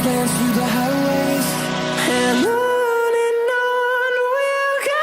dance through the highways, and on we'll go.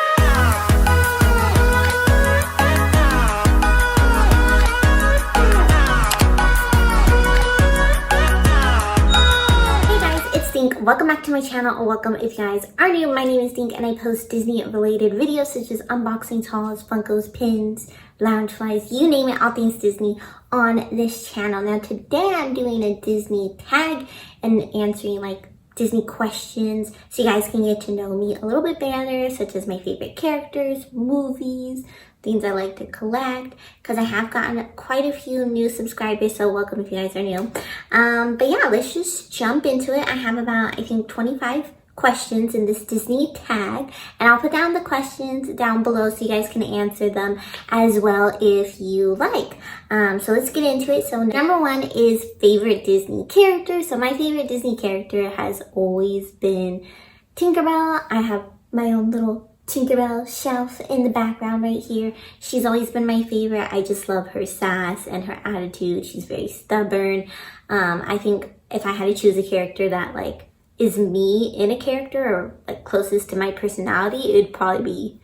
Hey guys, it's Dink. Welcome back to my channel, or welcome if you guys are new. My name is Dink and I post Disney related videos such as unboxings, hauls, Funkos, pins, lounge flies, you name it, all things Disney on this channel. Now today I'm doing a Disney tag and answering like Disney questions so you guys can get to know me a little bit better, such as my favorite characters, movies, things I like to collect, because I have gotten quite a few new subscribers, so welcome if you guys are new. But yeah, let's just jump into it. I have about, I think, 25 questions in this Disney tag, and I'll put down the questions down below so you guys can answer them as well if you like. So let's get into it. So number one is favorite Disney character. So my favorite Disney character has always been Tinkerbell. I have my own little Tinkerbell shelf in the background right here. She's always been my favorite. I just love her sass and her attitude. She's very stubborn. I think if I had to choose a character that like is me in a character or like closest to my personality, it'd probably be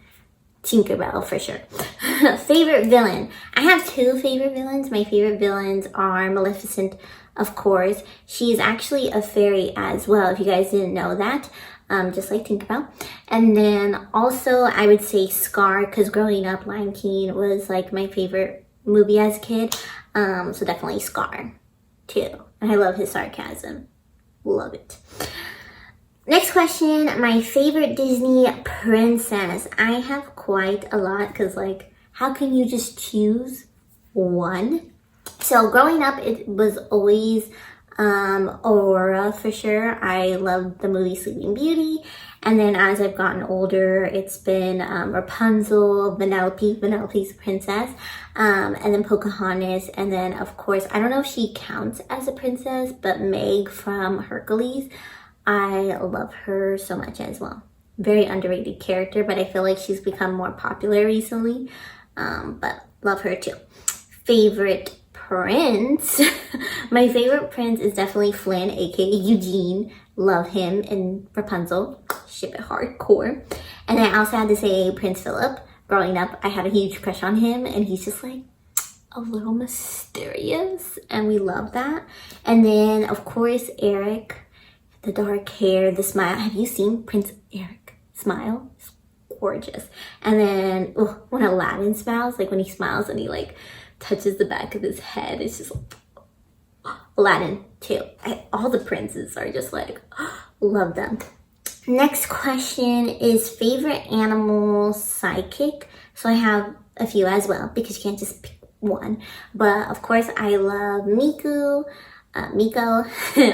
Tinkerbell for sure. Favorite villain. I have two favorite villains. My favorite villains are Maleficent, of course. She's actually a fairy as well, if you guys didn't know that. Just like Tinkerbell. And then also I would say Scar, because growing up Lion King was like my favorite movie as a kid. So definitely Scar too. And I love his sarcasm. Love it. Next question, my favorite Disney princess. I have quite a lot because like, how can you just choose one? So growing up, it was always Aurora for sure. I loved the movie Sleeping Beauty. And then as I've gotten older, it's been Rapunzel, Vanellope's princess, and then Pocahontas. And then of course, I don't know if she counts as a princess, but Meg from Hercules. I love her so much as well. Very underrated character, but I feel like she's become more popular recently. But love her too. Favorite prince. My favorite prince is definitely Flynn, aka Eugene. Love him in Rapunzel. Ship it hardcore. And then I also had to say Prince Philip. Growing up, I had a huge crush on him, and he's just like a little mysterious, and we love that. And then of course Eric, the dark hair, the smile. Have you seen Prince Eric smile? It's gorgeous. And then when Aladdin smiles, like when he smiles and he like touches the back of his head, it's just like, Aladdin too. All the princes are just like, love them. Next question is favorite animal sidekick. So I have a few as well because you can't just pick one. But of course I love Miko,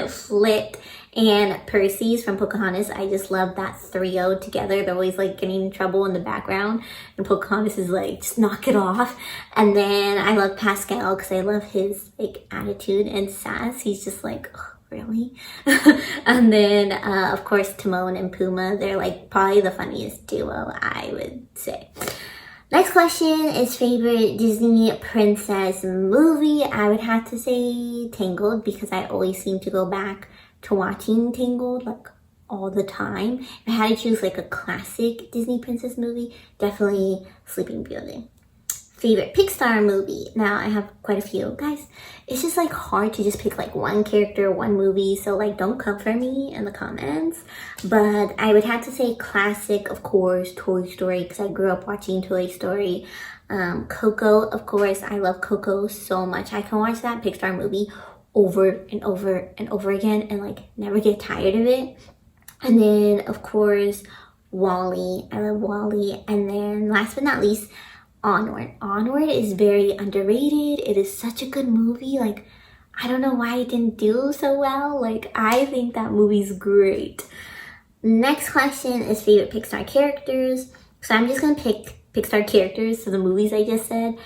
Flit, and Percy's from Pocahontas. I just love that trio together. They're always like getting in trouble in the background, and Pocahontas is like, just knock it off. And then I love Pascal because I love his like attitude and sass. He's just like, oh, really? And then of course Timon and Pumbaa. They're like probably the funniest duo, I would say. Next question is favorite Disney princess movie. I would have to say Tangled because I always seem to go back to watching Tangled like all the time. If I had to choose like a classic Disney princess movie, definitely Sleeping Beauty. Favorite Pixar movie. Now I have quite a few. Guys, it's just like hard to just pick like one character, one movie, so like don't come for me in the comments. But I would have to say classic, of course, Toy Story, because I grew up watching Toy Story. Coco, of course, I love Coco so much. I can watch that Pixar movie over and over and over again and like never get tired of it. And then of course WALL-E. I love WALL-E. And then last but not least, Onward. Onward is very underrated. It is such a good movie. Like, I don't know why it didn't do so well. Like, I think that movie's great. Next question is favorite Pixar characters. So I'm just gonna pick Pixar characters for the movies I just said.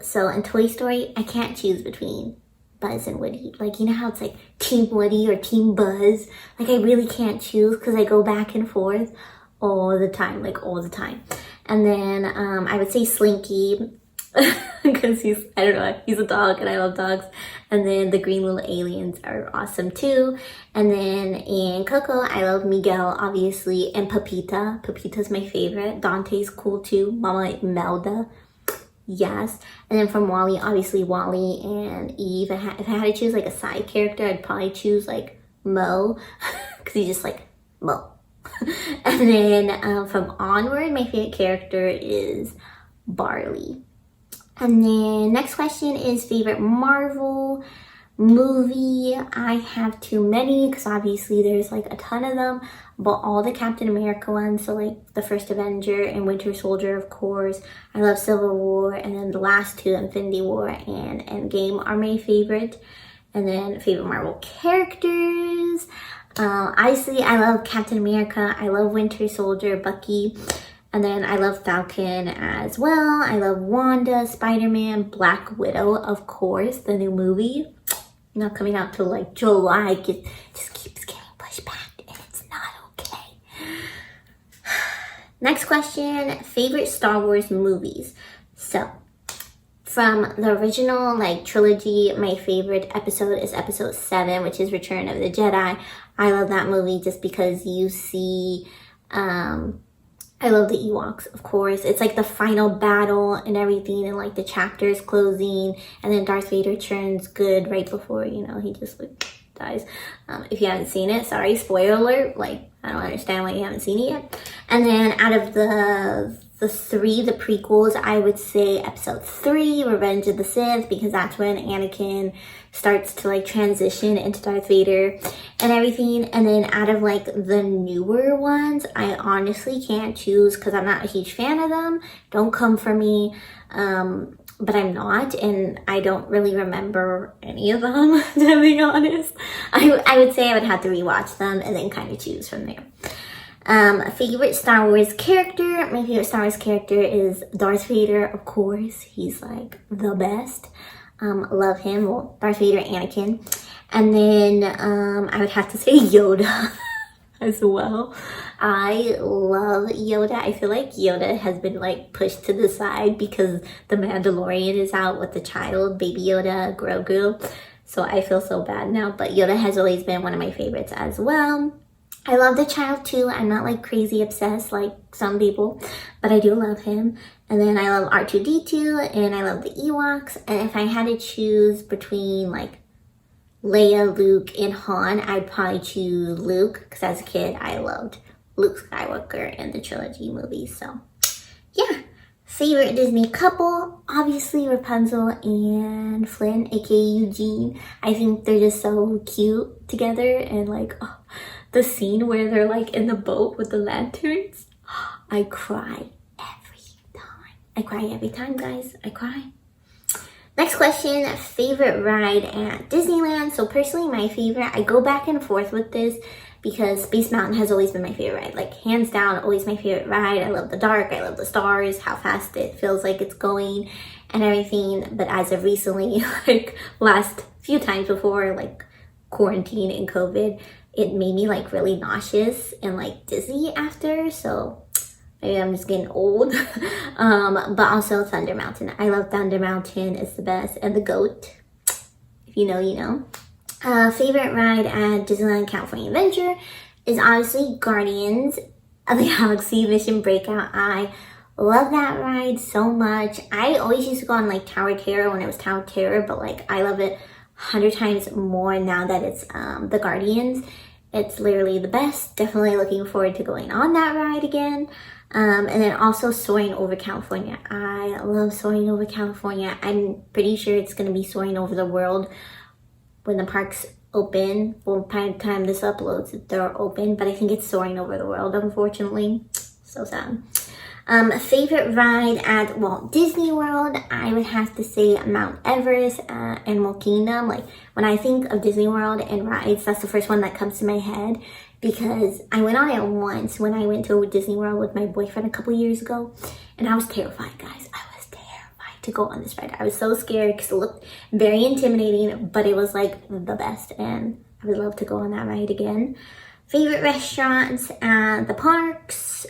So in Toy Story, I can't choose between Buzz and Woody. Like, you know how it's like Team Woody or Team Buzz? Like, I really can't choose because I go back and forth all the time, like all the time. And then I would say Slinky because I don't know, he's a dog and I love dogs. And then the green little aliens are awesome too. And then in Coco, I love Miguel, obviously, and Pepita. Pepita's my favorite. Dante's cool too. Mama Imelda, yes. And then from Wally, obviously Wally and Eve. If I had to choose like a side character, I'd probably choose like Mo, because he's just like Mo. And then from Onward, my favorite character is Barley. And then next question is favorite Marvel movie. I have too many because obviously there's like a ton of them, but all the Captain America ones, so like the first Avenger and Winter Soldier, of course. I love Civil War, and then the last two, Infinity War and Endgame, are my favorite. And then favorite Marvel characters. Obviously, I love Captain America. I love Winter Soldier, Bucky. And then I love Falcon as well. I love Wanda, Spider-Man, Black Widow, of course, the new movie. Not coming out till like July. It just keeps getting pushed back and it's not okay. Next question, favorite Star Wars movies. So, from the original like trilogy, my favorite episode is episode 7, which is Return of the Jedi. I love that movie just because you see, I love the Ewoks, of course. It's like the final battle and everything, and like the chapters closing, and then Darth Vader turns good right before, you know, he just like dies. If you haven't seen it, sorry, spoiler alert. Like, I don't understand why you haven't seen it yet. And then out of the prequels, I would say episode 3, Revenge of the Sith, because that's when Anakin starts to like transition into Darth Vader and everything. And then out of like the newer ones, I honestly can't choose because I'm not a huge fan of them. Don't come for me. But I'm not, and I don't really remember any of them, to be honest. I would say I would have to rewatch them and then kind of choose from there. Favorite Star Wars character. My favorite Star Wars character is Darth Vader, of course. He's like the best. Love him. Well, Darth Vader, Anakin. And then I would have to say Yoda as well. I love Yoda. I feel like Yoda has been like pushed to the side because the Mandalorian is out with the child, Baby Yoda, Grogu. So I feel so bad now, but Yoda has always been one of my favorites as well. I love the child too. I'm not like crazy obsessed like some people, but I do love him. And then I love R2-D2 and I love the Ewoks. And if I had to choose between like Leia, Luke, and Han, I'd probably choose Luke because as a kid I loved Luke Skywalker in the trilogy movies. So yeah. Favorite Disney couple, obviously Rapunzel and Flynn, aka Eugene. I think they're just so cute together, and like the scene where they're like in the boat with the lanterns, I cry every time. I cry every time, guys. I cry. Next question, favorite ride at Disneyland. So personally, my favorite, I go back and forth with this because Space Mountain has always been my favorite ride. Like, hands down, always my favorite ride. I love the dark, I love the stars, how fast it feels like it's going and everything. But as of recently, like last few times before, like quarantine and COVID, it made me like really nauseous and like dizzy after. So maybe I'm just getting old. But also Thunder Mountain. I love Thunder Mountain. It's the best. And the goat. If you know, you know. Favorite ride at Disneyland California Adventure is honestly Guardians of the Galaxy Mission Breakout. I love that ride so much. I always used to go on like Tower of Terror when it was Tower of Terror, but like I love it 100 times more now that it's the Guardians. It's literally the best. Definitely looking forward to going on that ride again. And then also Soaring Over California. I love Soaring Over California. I'm pretty sure it's going to be Soaring Over the World when the parks open. Well, by the time this uploads, they're open. But I think it's Soaring Over the World, unfortunately. So sad. Favorite ride at Walt Disney World, I would have to say Mount Everest, Animal Kingdom. Like, when I think of Disney World and rides, that's the first one that comes to my head. Because I went on it once when I went to Disney World with my boyfriend a couple years ago. And I was terrified, guys. I was terrified to go on this ride. I was so scared because it looked very intimidating, but it was like the best. And I would love to go on that ride again. Favorite restaurants at the parks.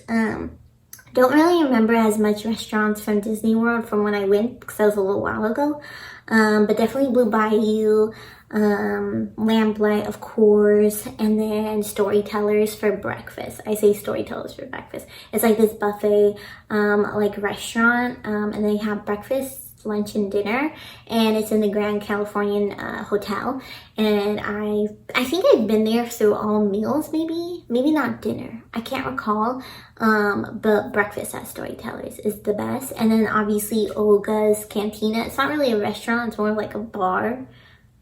Don't really remember as much restaurants from Disney World from when I went because that was a little while ago. But definitely Blue Bayou, Lamplight, of course, and then Storytellers for breakfast. I say Storytellers for breakfast. It's like this buffet, like restaurant, and they have breakfast, lunch, and dinner, and it's in the Grand Californian Hotel. And I think I've been there through all meals, maybe not dinner, I can't recall, but breakfast at Storytellers is the best. And then obviously Olga's Cantina. It's not really a restaurant, it's more like a bar,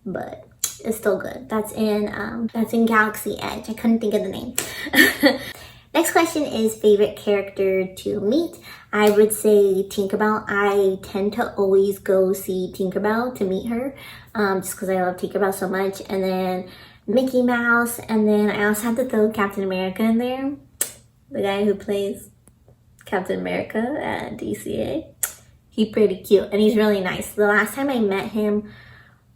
but it's still good. That's in Galaxy Edge. I couldn't think of the name. Next question is favorite character to meet. I would say Tinkerbell. I tend to always go see Tinkerbell to meet her, just because I love Tinkerbell so much. And then Mickey Mouse, and then I also have to throw Captain America in there. The guy who plays Captain America at DCA. He's pretty cute, and he's really nice. The last time I met him,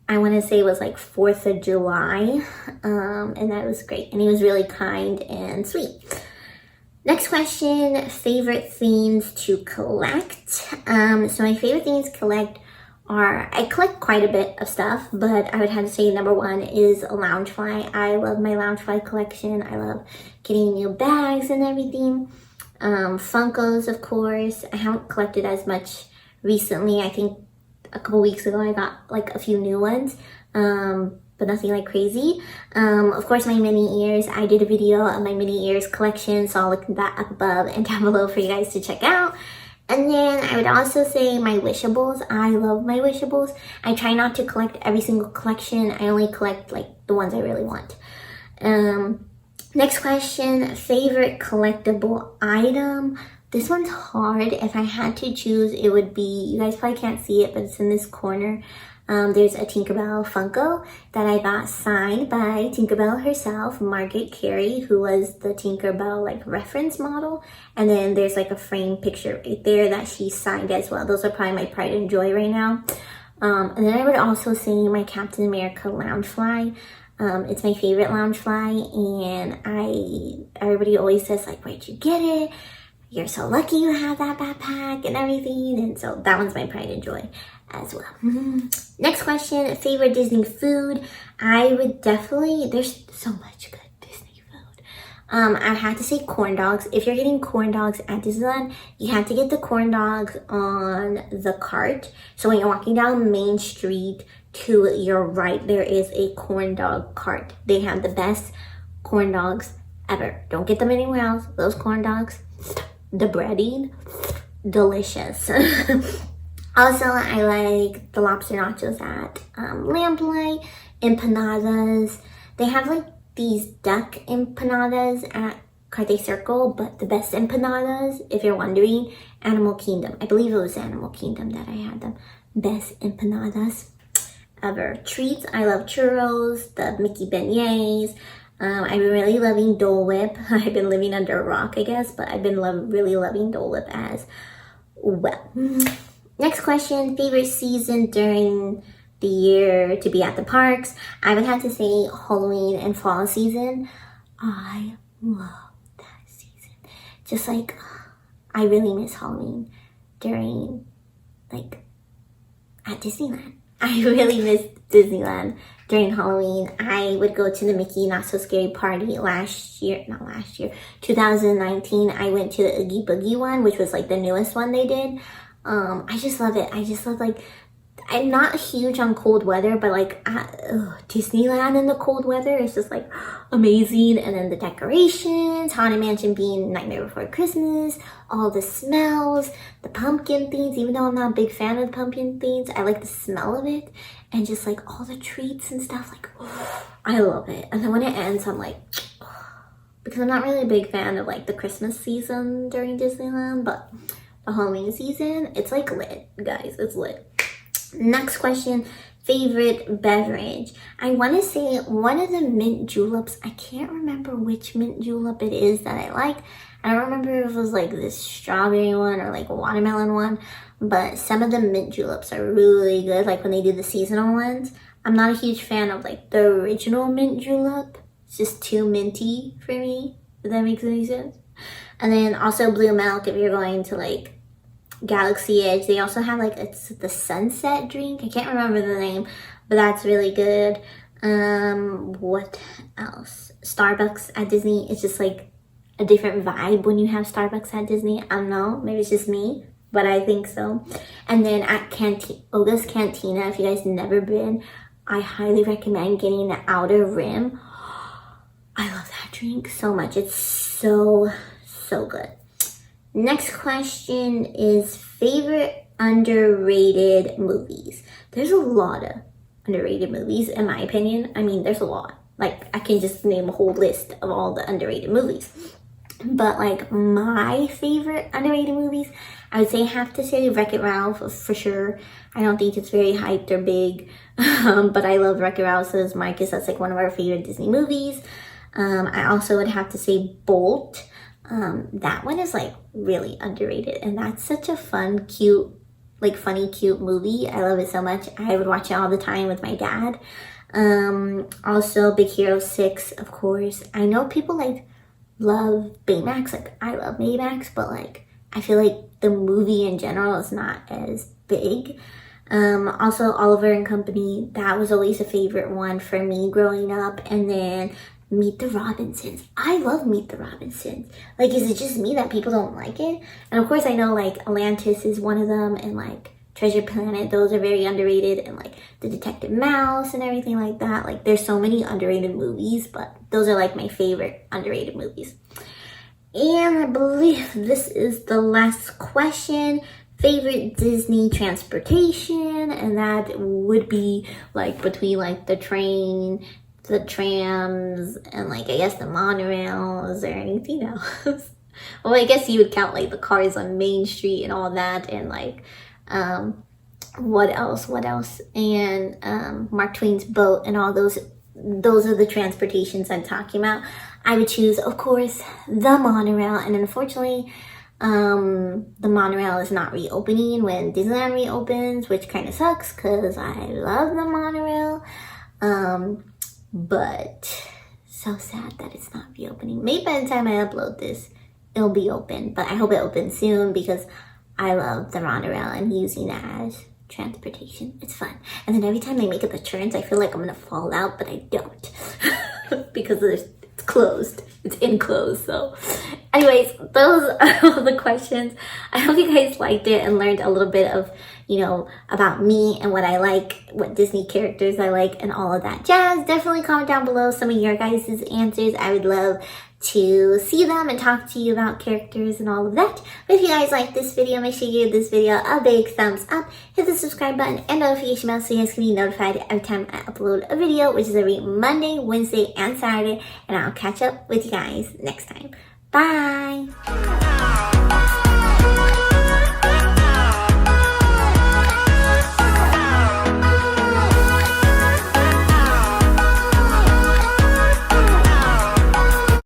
I want to say it was like 4th of July, and that was great. And he was really kind and sweet. Next question, favorite things to collect. So my favorite things to collect are, I collect quite a bit of stuff, but I would have to say number one is a Loungefly. I love my Loungefly collection. I love getting new bags and everything. Funkos, of course. I haven't collected as much recently. I think a couple weeks ago I got like a few new ones. But nothing like crazy. Of course, my mini ears. I did a video of my mini ears collection, so I'll link that up above and down below for you guys to check out. And then I would also say my Wishables. I love my Wishables. I try not to collect every single collection. I only collect like the ones I really want. Next question, favorite collectible item. This one's hard. If I had to choose, it would be, you guys probably can't see it, but it's in this corner. There's a Tinkerbell Funko that I got signed by Tinkerbell herself, Margaret Carey, who was the Tinkerbell like reference model. And then there's like a frame picture right there that she signed as well. Those are probably my pride and joy right now. And then I would also say my Captain America Loungefly. It's my favorite Loungefly, and everybody always says like, where'd you get it? You're so lucky you have that backpack and everything. And so that one's my pride and joy as well. Next question, favorite Disney food. I would definitely, there's so much good Disney food. I have to say corn dogs. If you're getting corn dogs at Disneyland, you have to get the corn dogs on the cart. So when you're walking down Main Street to your right, there is a corn dog cart. They have the best corn dogs ever. Don't get them anywhere else. Those corn dogs, the breading, delicious. Also, I like the lobster nachos at Lamplight, empanadas. They have like these duck empanadas at Carthay Circle, but the best empanadas, if you're wondering, Animal Kingdom. I believe it was Animal Kingdom that I had them. Best empanadas ever. Treats, I love churros, the Mickey beignets. I've been really loving Dole Whip. I've been living under a rock, I guess, but I've been really loving Dole Whip as well. Next question, favorite season during the year to be at the parks. I would have to say Halloween and fall season. I love that season. Just like, I really miss Halloween during, like, at Disneyland. I really miss Disneyland during Halloween. I would go to the Mickey Not So Scary Party 2019. I went to the Oogie Boogie one, which was like the newest one they did. I just love it. I just love, like, I'm not huge on cold weather, but like Disneyland in the cold weather is just like amazing. And then the decorations, Haunted Mansion being Nightmare Before Christmas, all the smells, the pumpkin things. Even though I'm not a big fan of the pumpkin things, I like the smell of it, and just like all the treats and stuff. Like, I love it. And then when it ends, I'm like, because I'm not really a big fan of like the Christmas season during Disneyland, but the Halloween season, it's like lit, guys. It's lit. Next question, favorite beverage. I want to say one of the mint juleps. I can't remember which mint julep it is that I like. I don't remember if it was like this strawberry one or like a watermelon one, but some of the mint juleps are really good, like when they do the seasonal ones. I'm not a huge fan of like the original mint julep. It's just too minty for me, if that makes any sense. And then also Blue Milk if you're going to like Galaxy Edge. They also have like, it's the sunset drink. I can't remember the name, but that's really good. What else? Starbucks at Disney. It's just like a different vibe when you have Starbucks at Disney. I don't know, maybe it's just me, but I think so. And then at Oga's Cantina, if you guys never been, I highly recommend getting the Outer Rim. I love that drink so much. It's so good. Next question is favorite underrated movies. There's a lot of underrated movies in my opinion. I mean, there's a lot. Like, I can just name a whole list of all the underrated movies. But like my favorite underrated movies, I would say have to say Wreck-It Ralph for sure. I don't think it's very hyped or big, but I love Wreck-It Ralph, so is Marcus. That's like one of our favorite Disney movies. I also would have to say Bolt. That one is like really underrated, and that's such a fun, cute, like funny, cute movie. I love it so much. I would watch it all the time with my dad. Also Big Hero 6, of course. I know people like love Baymax, like I love Baymax, but like I feel like the movie in general is not as big. Also Oliver and Company, that was always a favorite one for me growing up. And then Meet the Robinsons. I love Meet the Robinsons. Like, is it just me that people don't like it? And of course I know like Atlantis is one of them, and like Treasure Planet, those are very underrated, and like the Detective Mouse and everything like that. Like, there's so many underrated movies, but those are like my favorite underrated movies. And I believe this is the last question. Favorite Disney transportation, and that would be like between like the train, the trams, and like I guess the monorail. Is there anything else? Well, I guess you would count like the cars on Main Street and all that, and like what else, and Mark Twain's boat and all those are the transportations I'm talking about. I would choose, of course, the monorail, and unfortunately the monorail is not reopening when Disneyland reopens, which kind of sucks because I love the monorail, but so sad that it's not reopening. Maybe by the time I upload this it'll be open, but I hope it opens soon because I love the monorail and using it as transportation. It's fun. And then every time I make it the turns, I feel like I'm gonna fall out, but I don't because it's closed. It's enclosed. So anyways, those are all the questions. I hope you guys liked it and learned a little bit of, you know, about me and what I like, what Disney characters I like, and all of that jazz. Definitely comment down below some of your guys' answers. I would love to see them and talk to you about characters and all of that. But if you guys like this video, make sure you give this video a big thumbs up, hit the subscribe button and notification bell so you guys can be notified every time I upload a video, which is every Monday, Wednesday, and Saturday. And I'll catch up with you guys next time. Bye!